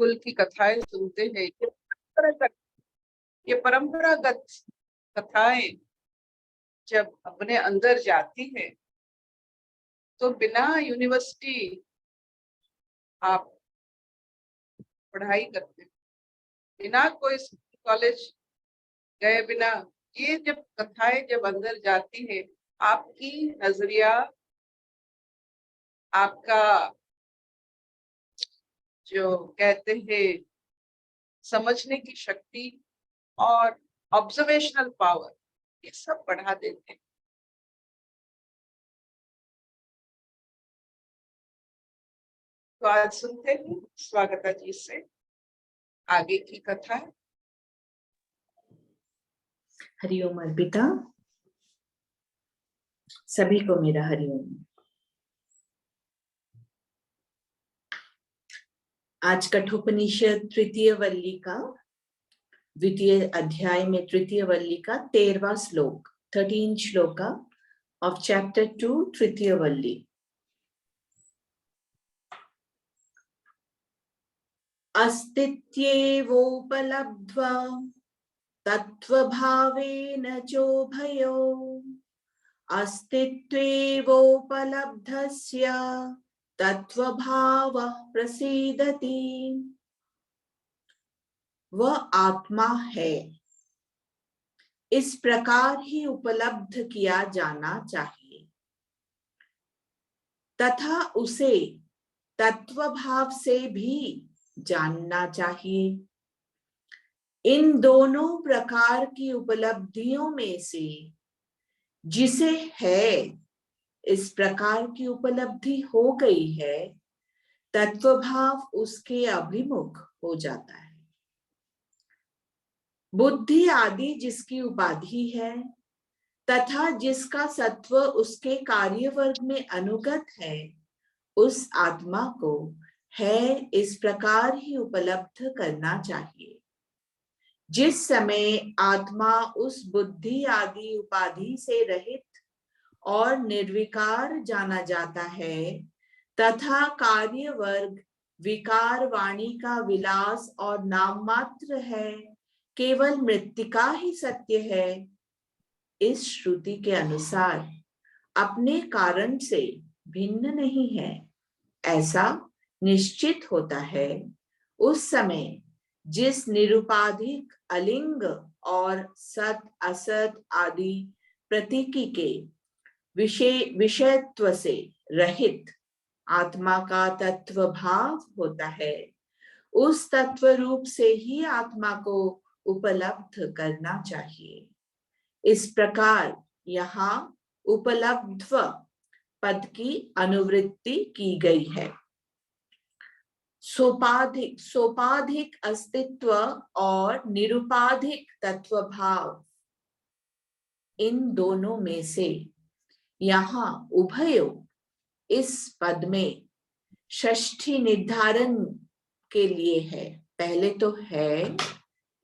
कुल की कथाएं सुनते हैं, ये परंपरागत कथाएं जब अपने अंदर जाती है तो बिना यूनिवर्सिटी आप पढ़ाई करते हैं, बिना कोई कॉलेज गए बिना, ये जब कथाएं जब अंदर जाती है, आपकी नजरिया, आपका जो कहते हैं समझने की शक्ति और ऑब्जर्वेशनल पावर, ये सब बढ़ा देते हैं। तो आज सुनते हैं स्वागता जी से आगे की कथा। हरिओम अर्पिता, सभी को मेरा हरिओम। आज कठोपनिषद तृतीय वल्ली का द्वितीय अध्याय में तृतीय वल्ली का 13वां श्लोक, 13 श्लोका ऑफ चैप्टर 2 तृतीय वल्ली। अस्तित्वेवोपलब्ध्वा तत्वभावेन चोभयो, अस्तित्वेवोपलब्धस्य तत्वभावः प्रसीदति। वह आत्मा है, इस प्रकार ही उपलब्ध किया जाना चाहिए तथा उसे तत्वभाव से भी जानना चाहिए। इन दोनों प्रकार की उपलब्धियों में से जिसे है इस प्रकार की उपलब्धि हो गई है, तत्वभाव उसके अभिमुख हो जाता है। बुद्धि आदि जिसकी उपाधि है तथा जिसका सत्व उसके कार्य वर्ग में अनुगत है, उस आत्मा को है इस प्रकार ही उपलब्ध करना चाहिए। जिस समय आत्मा उस बुद्धि आदि उपाधि से रहित और निर्विकार जाना जाता है तथा कार्य वर्ग विकार वाणी का विलास और नाम मात्र है, केवल मृत्तिका ही सत्य है, इस श्रुति के अनुसार अपने कारण से भिन्न नहीं है, ऐसा निश्चित होता है, उस समय जिस निरुपाधिक अलिंग और सत असत आदि प्रतीकी के विषयत्व से रहित आत्मा का तत्व भाव होता है, उस तत्व रूप से ही आत्मा को उपलब्ध करना चाहिए। इस प्रकार यहाँ उपलब्ध्व पद की अनुवृत्ति की गई है। सोपाधिक अस्तित्व और निरुपाधिक तत्व भाव, इन दोनों में से यहाँ उभयो इस पद में षष्ठी निर्धारण के लिए है। पहले तो है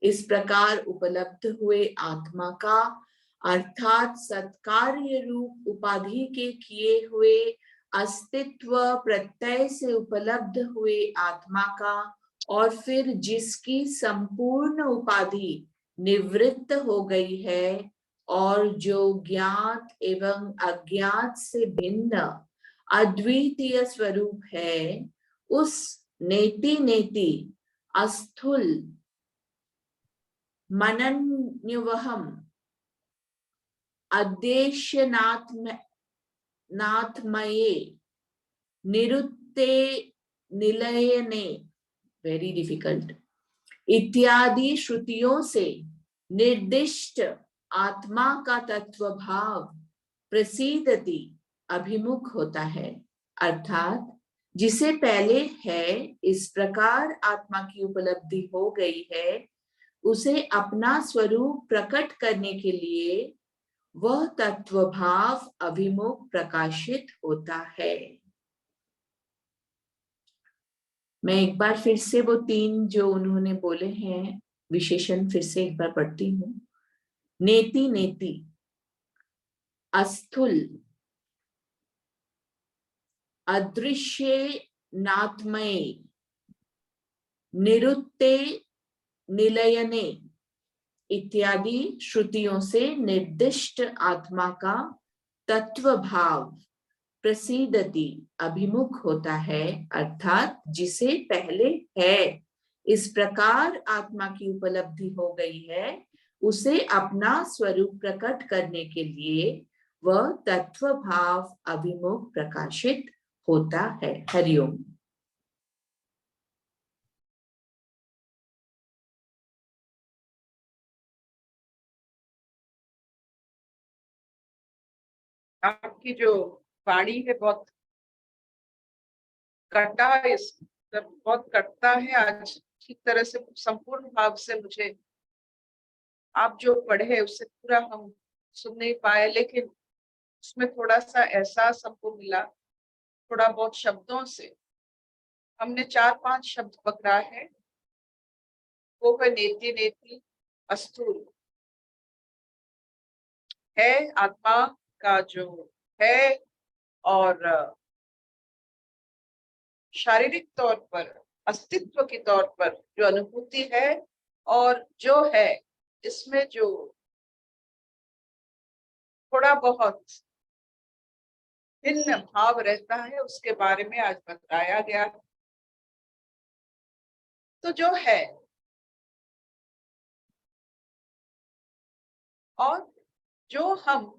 इस प्रकार उपलब्ध हुए आत्मा का, अर्थात सत्कार्य रूप उपाधि के किए हुए अस्तित्व प्रत्यय से उपलब्ध हुए आत्मा का, और फिर जिसकी संपूर्ण उपाधि निवृत्त हो गई है और जो ज्ञात एवं अज्ञात से भिन्न अद्वितीय स्वरूप है, उस नेति नेति अस्थूल मनन्यवहम अद्देश्यनात्मये निरुत्ते निलयने, वेरी डिफिकल्ट, इत्यादि श्रुतियों से निर्दिष्ट आत्मा का तत्व भाव प्रसीदति अभिमुख होता है, अर्थात जिसे पहले है इस प्रकार आत्मा की उपलब्धि हो गई है, उसे अपना स्वरूप प्रकट करने के लिए वह तत्व भाव अभिमुख प्रकाशित होता है। मैं एक बार फिर से वो 3 जो उन्होंने बोले हैं विशेषण फिर से एक बार पढ़ती हूँ। नेति नेति अस्थूल अदृश्य नात्मय निरुत्ते निलयने इत्यादि श्रुतियों से निर्दिष्ट आत्मा का तत्व भाव प्रसीदति अभिमुख होता है, अर्थात जिसे पहले है इस प्रकार आत्मा की उपलब्धि हो गई है, उसे अपना स्वरूप प्रकट करने के लिए वह तत्व भाव अभिमुख प्रकाशित होता है। हरिओम। आपकी जो वाणी है बहुत कटा, इस बहुत कटता है आज। ठीक तरह से संपूर्ण भाव से मुझे आप जो पढ़े उससे पूरा हम सुन नहीं पाए, लेकिन उसमें थोड़ा सा एहसास हमको मिला, थोड़ा बहुत शब्दों से। हमने 4-5 शब्द पकड़ा है, वो है नेति नेति, अस्थूल है आत्मा का जो है, और शारीरिक तौर पर अस्तित्व के तौर पर जो अनुभूति है, और जो है इसमें जो थोड़ा बहुत भिन्न भाव रहता है, उसके बारे में आज बताया गया। तो जो है और जो हम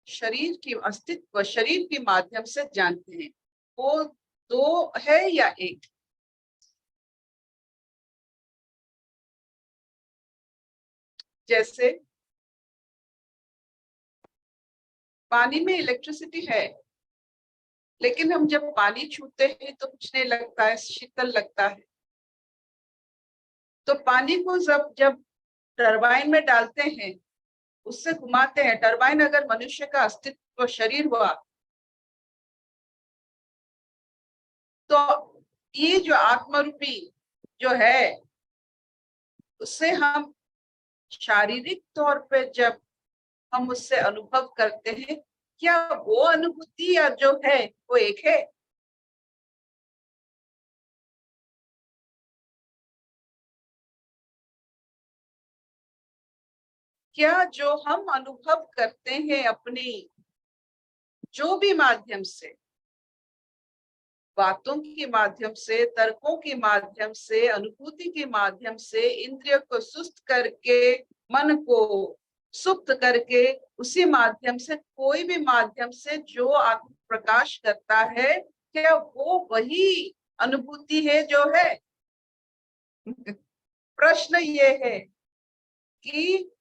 शरीर की अस्तित्व शरीर के माध्यम से जानते हैं, वो दो है या एक? जैसे पानी में इलेक्ट्रिसिटी है, लेकिन हम जब पानी छूते हैं तो कुछ नहीं लगता है, शीतल लगता है। तो पानी को जब जब टरबाइन में डालते हैं, उससे घुमाते हैं, टरबाइन अगर मनुष्य का अस्तित्व शरीर हुआ, तो ये जो आत्मरूपी जो है, उससे हम शारीरिक तौर पे जब हम उससे अनुभव करते हैं, क्या वो अनुभूति या जो है वो एक है? क्या जो हम अनुभव करते हैं अपनी जो भी माध्यम से, बातों के माध्यम से, तर्कों के माध्यम से, अनुभूति के माध्यम से, इंद्रिय को सुस्त करके, मन को सुप्त करके, उसी माध्यम से, कोई भी माध्यम से जो आत्म प्रकाश करता है, क्या वो वही अनुभूति है जो है? प्रश्न ये है कि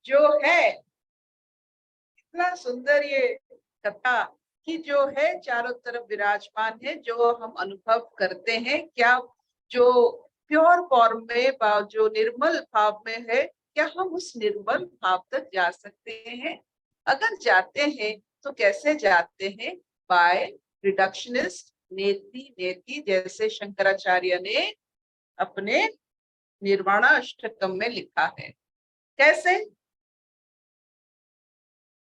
जो है, इतना सुंदर ये कथा कि जो है चारों तरफ विराजमान है, जो हम अनुभव करते हैं, क्या जो प्योर फॉर्म में, जो निर्मल भाव में है, क्या हम उस निर्मल भाव तक जा सकते हैं? अगर जाते हैं तो कैसे जाते हैं? बाय रिडक्शनिस्ट नेति नेति, जैसे शंकराचार्य ने अपने निर्वाण अष्टकम में लिखा है। कैसे?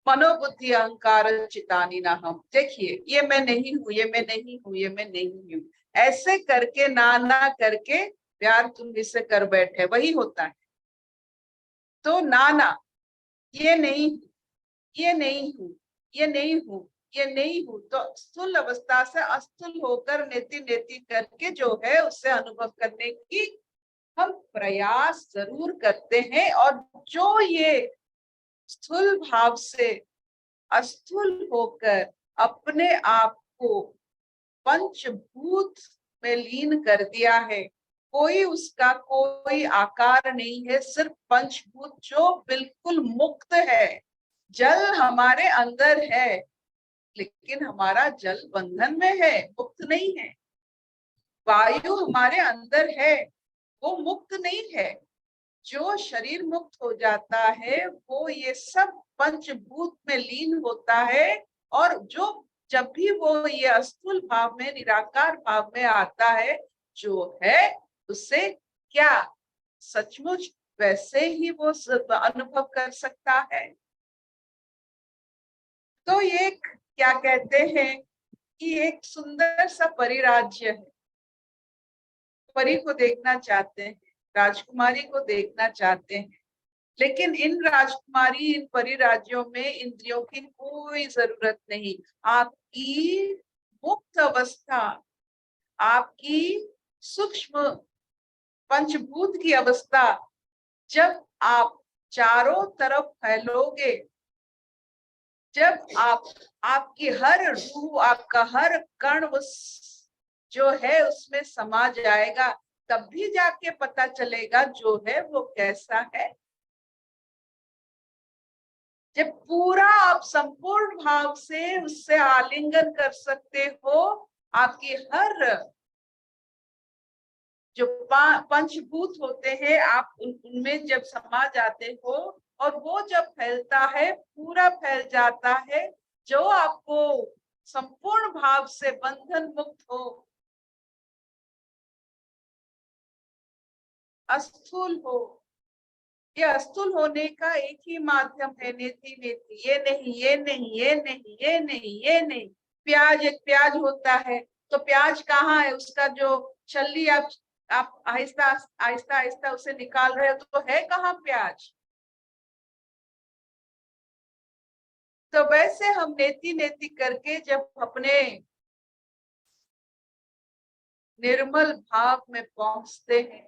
मनोबुद्धि अहंकार चितानी ना हम। देखिए, ये मैं नहीं हूं, ये मैं नहीं हूं, ये मैं नहीं हूं, ऐसे करके ना करके प्यार तुम इससे कर बैठे, वही होता है। तो ना ये नहीं, ये नहीं हूं, ये नहीं हूं, ये नहीं हूं, तो स्थूल अवस्था से अस्थूल होकर नेति नेति करके जो है उससे अनुभव करने की हम प्रयास जरूर करते हैं। और जो ये स्थूल भाव से अस्थूल होकर अपने आप को पंचभूत में लीन कर दिया है, कोई उसका कोई आकार नहीं है, सिर्फ पंचभूत जो बिल्कुल मुक्त है। जल हमारे अंदर है, लेकिन हमारा जल बंधन में है, मुक्त नहीं है। वायु हमारे अंदर है, वो मुक्त नहीं है। जो शरीर मुक्त हो जाता है, वो ये सब पंचभूत में लीन होता है, और जो जब भी वो ये अस्थूल भाव में, निराकार भाव में आता है, जो है उससे क्या सचमुच वैसे ही वो अनुभव कर सकता है। तो ये क्या कहते हैं कि एक सुंदर सा परिराज्य है, परी को देखना चाहते हैं, राजकुमारी को देखना चाहते हैं, लेकिन इन राजकुमारी इन परी राज्यों में इंद्रियों की कोई जरूरत नहीं। आपकी मुक्त अवस्था, आपकी सूक्ष्म पंचभूत की अवस्था जब आप चारों तरफ फैलोगे, जब आपकी हर रूह, आपका हर कण उस जो है उसमें समा जाएगा, तब भी जाके पता चलेगा जो है वो कैसा है। जब पूरा आप संपूर्ण भाव से उससे आलिंगन कर सकते हो, आपकी हर जो पंचभूत होते हैं आप उनमें जब समा जाते हो, और वो जब फैलता है, पूरा फैल जाता है, जो आपको संपूर्ण भाव से बंधन मुक्त हो, अस्थूल हो। ये अस्थूल होने का एक ही माध्यम है, नेति नेति, ये नहीं, ये नहीं, ये नहीं, ये नहीं, ये नहीं। प्याज, एक प्याज होता है, तो प्याज कहाँ है? उसका जो छल्ली आप आहिस्ता आहिस्ता आहिस्ता उसे निकाल रहे हो, तो है कहाँ प्याज? तो वैसे हम नेति नेति करके जब अपने निर्मल भाव में पहुंचते हैं,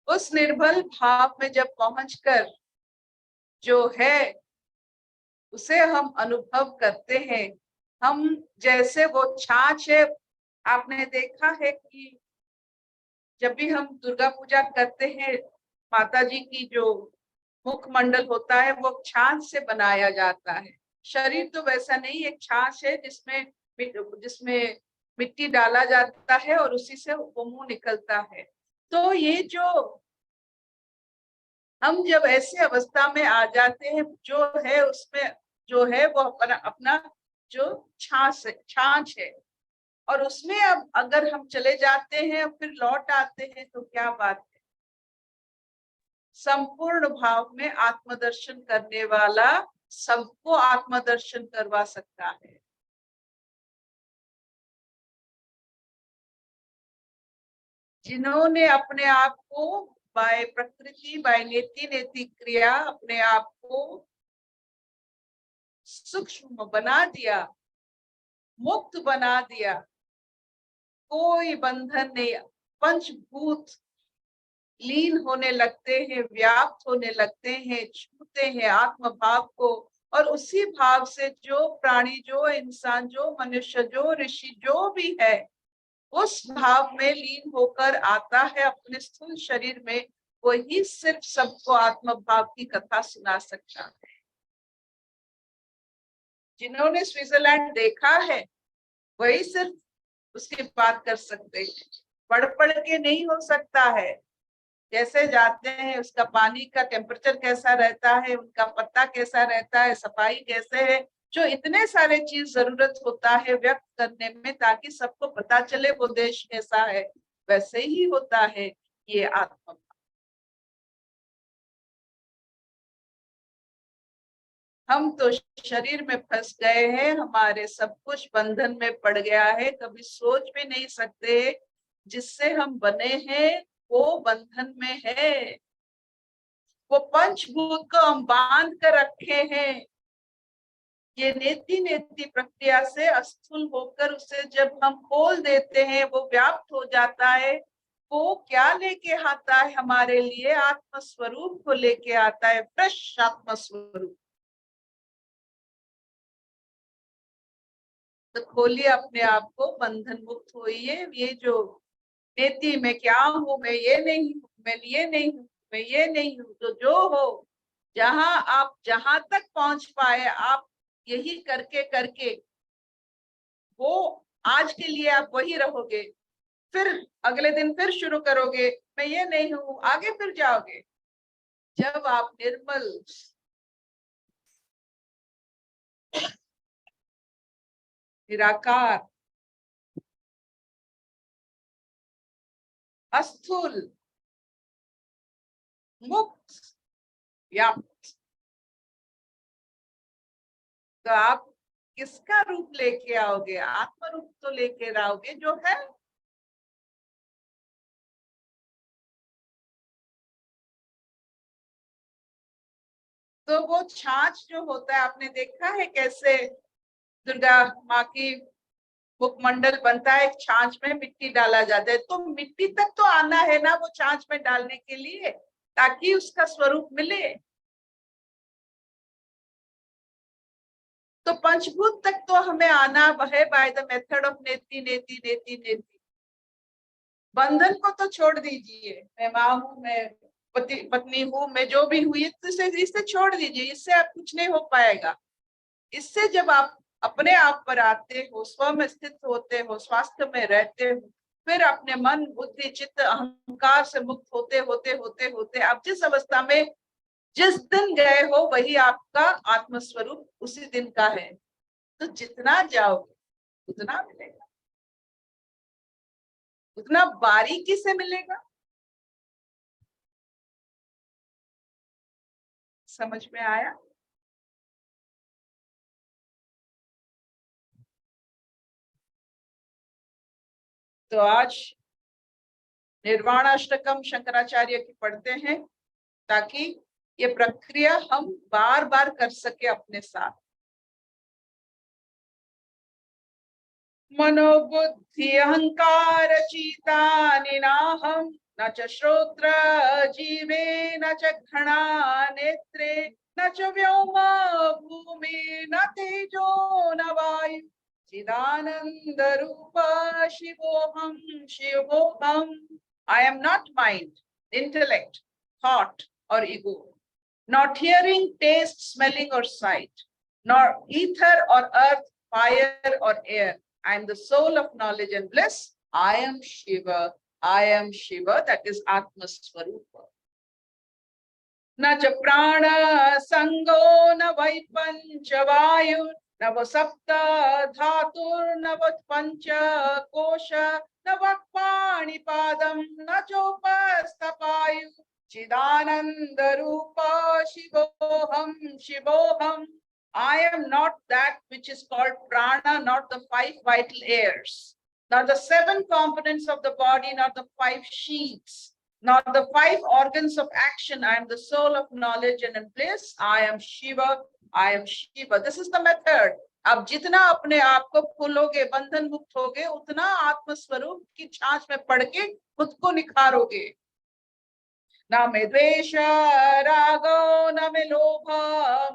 उस निर्मल भाव में जब पहुंचकर जो है उसे हम अनुभव करते हैं, हम जैसे वो छाछ है। आपने देखा है कि जब भी हम दुर्गा पूजा करते हैं, माता जी की जो मुखमंडल होता है वो छाछ से बनाया जाता है। शरीर तो वैसा नहीं, एक छाछ है जिसमें मिट्टी डाला जाता है और उसी से वो मुंह निकलता है। तो ये जो हम जब ऐसे अवस्था में आ जाते हैं, जो है उसमें जो है वो अपना अपना जो छाछ है, और उसमें अब अगर हम चले जाते हैं फिर लौट आते हैं, तो क्या बात है। संपूर्ण भाव में आत्मदर्शन करने वाला सबको आत्मदर्शन करवा सकता है। जिन्होंने अपने आप को बाय प्रकृति, बाय नेति नेति क्रिया अपने आप को सूक्ष्म बना दिया, मुक्त बना दिया, कोई बंधन नहीं, पंचभूत लीन होने लगते हैं, व्याप्त होने लगते हैं, छूते हैं आत्म भाव को, और उसी भाव से जो प्राणी, जो इंसान, जो मनुष्य, जो ऋषि, जो भी है, उस भाव में लीन होकर आता है अपने स्थूल शरीर में, वही सिर्फ सबको आत्म भाव की कथा सुना सकता है। जिन्होंने स्विट्जरलैंड देखा है वही सिर्फ उसकी बात कर सकते हैं, पढ़ पढ़ के नहीं हो सकता है। जैसे जाते हैं उसका पानी का टेम्परेचर कैसा रहता है, उनका पत्ता कैसा रहता है, सफाई कैसे है, जो इतने सारे चीज जरूरत होता है व्यक्त करने में ताकि सबको पता चले वो देश कैसा है, वैसे ही होता है ये आत्मा। हम तो शरीर में फंस गए हैं, हमारे सब कुछ बंधन में पड़ गया है, कभी सोच भी नहीं सकते जिससे हम बने हैं वो बंधन में है। वो पंचभूत को हम बांध कर रखे हैं। ये नेति नेति प्रक्रिया से अस्थूल होकर उसे जब हम खोल देते हैं, वो व्याप्त हो जाता है। वो क्या लेके आता है हमारे लिए? आत्म स्वरूप को लेके आता है, फ्रेश आत्म स्वरूप। तो खोलिए अपने आप को, बंधन मुक्त होइए। ये जो नेति में क्या हूं, मैं ये नहीं हूं, मैं ये नहीं हूं, मैं ये नहीं हूं, तो जो हो, जहां तक पहुंच पाए आप, यही करके करके वो आज के लिए आप वही रहोगे, फिर अगले दिन फिर शुरू करोगे, मैं ये नहीं हूं, आगे फिर जाओगे। जब आप निर्मल निराकार अस्थूल मुक्त व्याप्त, तो आप किसका रूप लेके आओगे? आत्म रूप तो लेके आओगे जो है। तो वो छाछ जो होता है, आपने देखा है कैसे दुर्गा माँ की मुखमंडल बनता है, छाछ में मिट्टी डाला जाता है, तो मिट्टी तक तो आना है ना वो छाछ में डालने के लिए, ताकि उसका स्वरूप मिले। तो पंचभूत तक तो हमें आना है बाय द मेथड ऑफ नेति नेति नेति नेति। बंधन को तो छोड़ दीजिए, मैं माँ हूँ, मैं पति पत्नी हूँ, मैं जो भी हुई, इससे छोड़ दीजिए, इससे आप कुछ नहीं हो पाएगा। इससे जब आप अपने आप पर आते हो, स्व में स्थित होते हो, स्वास्थ्य में रहते हो, फिर अपने मन बुद्धि चित्त अहंकार से मुक्त होते होते होते होते आप जिस अवस्था में जिस दिन गए हो वही आपका आत्मस्वरूप उसी दिन का है। तो जितना जाओगे उतना मिलेगा, उतना बारीकी से मिलेगा। समझ में आया? तो आज निर्वाणाष्टकम शंकराचार्य की पढ़ते हैं, ताकि ये प्रक्रिया हम बार बार कर सके अपने साथ। मनोबुद्धि अहंकार चीतानि नाहं, न च श्रोत्र जीवे न च घृणा नेत्रे, न च व्योम भूमि न तेजो न वायु, चिदानंद रूप शिवोहम शिवोहम। I am not mind, intellect, thought or ego, not hearing, taste, smelling or sight, nor ether or earth, fire or air. I am the soul of knowledge and bliss. I am Shiva. I am Shiva. That is Atma Swarupa. न च प्राण संगो न वै पंचवायु, न वो सप्त धातुर्न वो पंच कोश, न वः पाणिपादं न चोपस्थपायु, चिदानंद रूप शिवोहम शिवोहम। I am not that which is called prana, not the 5 vital airs, not the 7 components of the body, not the 5 sheaths, not the 5 organs of action. I am the soul of knowledge and in bliss. I am Shiva. I am Shiva. This is the method. अब जितना अपने आप को खोलोगे, बंधन मुक्त होगे, उतना आत्मस्वरूप की छाछ में पड़ के खुद को निखारोगे। न में द्वेष रागो न में लोभ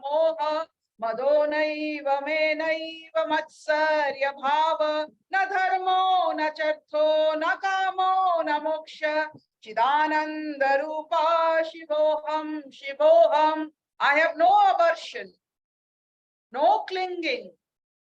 मोह, मदो नैव मे नैव मत्सर्य भाव, न धर्मो न चर्थो न कामो न मोक्ष, चिदानंद रूपा शिवोहम शिवोहम। I have no aversion, no clinging,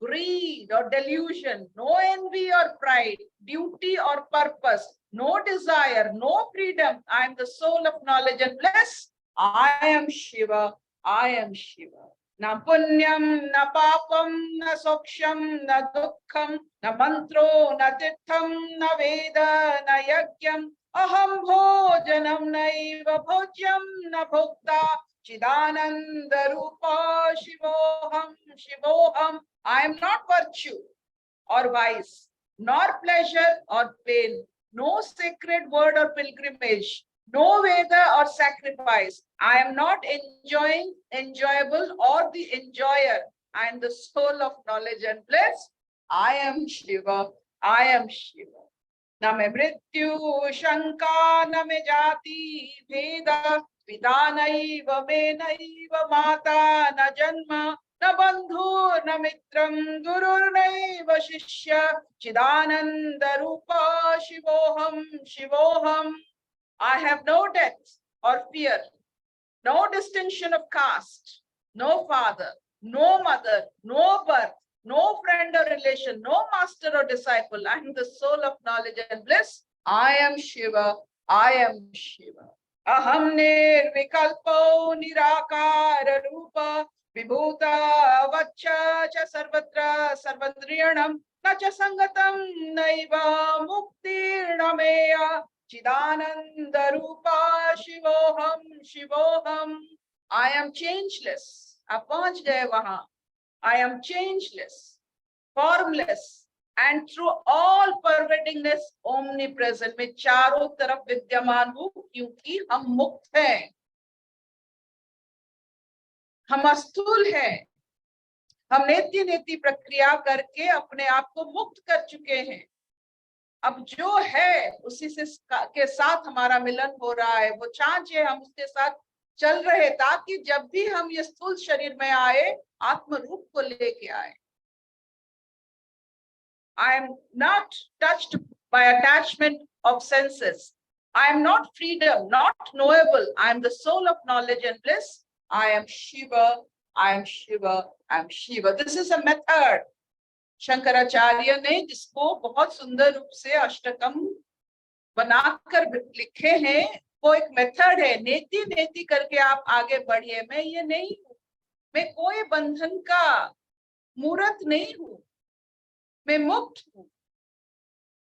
greed or delusion, no envy or pride, duty or purpose, no desire, no freedom. I am the soul of knowledge and bliss. I am Shiva. I am Shiva. न पुण्यम न पापम न सोक्षम न दुखम न मंत्रो न तीर्थम न वेद न यज्ञम, अहम भोजनम नैव भोज्यम न भोक्ता, चिदानंद रूपा शिवोहम शिवोहम। I am not virtue or vice, nor pleasure or pain, no sacred word or pilgrimage, no Veda or sacrifice. I am not enjoying, enjoyable or the enjoyer. I am the soul of knowledge and bliss. I am Shiva. I am Shiva. न में मृत्यु शंका न में जाति भेद, पिता नैव मे नैव माता न जन्म, न बंधु न मित्रं गुरुर्नैव शिष्य, चिदानंद रूपा शिवोहम शिवोहम। I have no death or fear, no distinction of caste, no father, no mother, no birth, no friend or relation, no master or disciple. I am the soul of knowledge and bliss. I am Shiva. I am Shiva. Aham nirvikalpo nirakara rupa, vibhuta vacha cha sarvatra sarvandriyanam, na cha sangatam naiva muktirnameya, Chidanand Rupa शिवोहम शिवोहम। I am changeless. आप पहुंच गए वहां। I am changeless, formless, and through all pervadingness, omnipresent. मैं चारों तरफ विद्यमान हूँ क्योंकि हम मुक्त हैं। हम स्थूल हैं, हम नेति नेति प्रक्रिया करके अपने आप को मुक्त कर चुके हैं। अब जो है उसी से के साथ हमारा मिलन हो रहा है, वो चांच है, हम उसके साथ चल रहे ताकि जब भी हम ये स्थूल शरीर में आए आत्म रूप को लेके आए। I am not touched by attachment of senses. I am not freedom, not knowable. I am the soul of knowledge and bliss. I am Shiva, I am Shiva, I am Shiva. This is a method. Shankaracharya ने जिसको बहुत सुंदर रूप से अष्टकम बनाकर लिखे हैं, वो एक मेथड है। नेति नेति करके आप आगे बढ़िए। मैं ये नहीं हूं, मैं कोई बंधन का मूर्त नहीं हूं, मैं मुक्त हूं।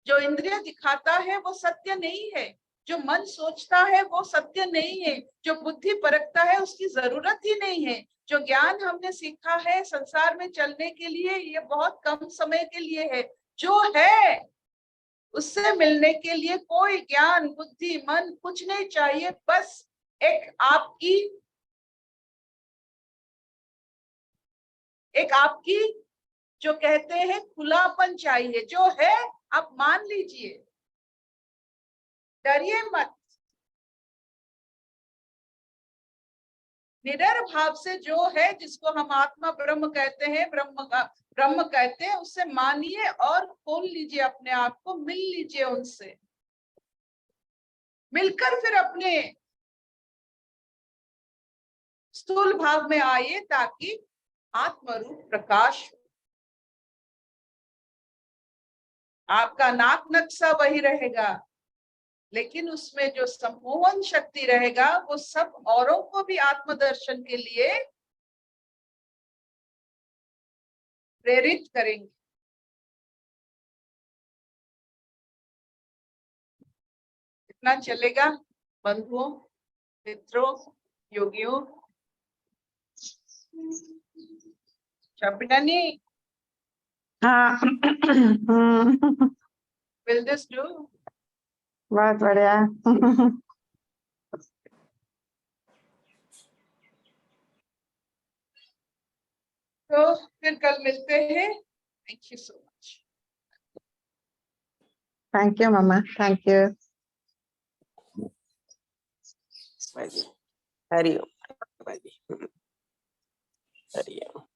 जो इंद्रिय दिखाता है वो सत्य नहीं है, जो मन सोचता है वो सत्य नहीं है, जो बुद्धि परखता है उसकी जरूरत ही नहीं है। जो ज्ञान हमने सीखा है संसार में चलने के लिए, ये बहुत कम समय के लिए है। जो है उससे मिलने के लिए कोई ज्ञान बुद्धि मन कुछ नहीं चाहिए, बस एक आपकी जो कहते हैं खुलापन चाहिए। जो है आप मान लीजिए, डरिए मत। निडर भाव से जो है, जिसको हम आत्मा ब्रह्म कहते हैं, ब्रह्म कहते हैं, उससे मानिए और खोल लीजिए अपने आप को, मिल लीजिए उनसे। मिलकर फिर अपने स्थूल भाव में आइए ताकि आत्मरूप प्रकाश हो। आपका नाक नक्शा वही रहेगा, लेकिन उसमें जो सम्मोहन शक्ति रहेगा वो सब औरों को भी आत्मदर्शन के लिए प्रेरित करेंगे। इतना चलेगा बंधुओं, मित्रों, योगियों? Shabinani, हाँ will this do? बहुत बढ़िया। तो फिर कल मिलते हैं। Thank you so much. Thank you मामा, thank you. Hari Om. Hari Om.